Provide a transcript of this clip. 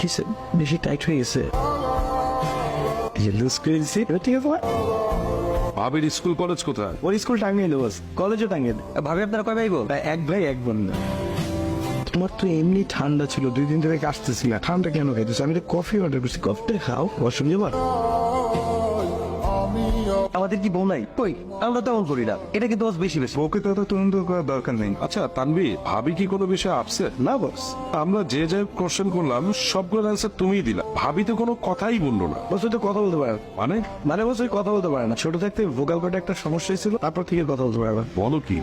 কিসে বেশি টাইট হয়ে গেছে? লুজ করে দিছি, ঠিক আছে। ভাবির স্কুল কলেজ কোথায়? ওর স্কুল টাঙ্গাইল, বস কলেজও টাঙ্গাইল। ভাবি আপনারা কয় ভাই বোন? এক ভাই এক বোন। তোমার তো এমনি ঠান্ডা ছিল, 2 দিন ধরে আসতেছিল, ঠান্ডা কেন খাইতেছ? আমি তো কফি অর্ডার করছি, কফিটা খাও, অসুবিধা যাবার। আমাদের কি বউ নাই? কই, আমরা তেমন করি না, এটা কিন্তু বেশি বেশি। ওকে তো তদন্ত করার দরকার নেই। আচ্ছা তানভীর, ভাবি কি কোনো বিষয়ে আপসেট? না বস, আমরা যে যে কোশ্চেন করলাম সবগুলোর অ্যান্সার তুমিই দিলা, ভাবি তো কোনো কথাই বললো না। বস তো কথা বলতে পারে মানে মানে বস ওই কথা বলতে পারে না, ছোট থাকতে ভোকাল কর্ডে একটা সমস্যা ছিল, তারপর থেকে কথা বলতে পারবে। বলো কি?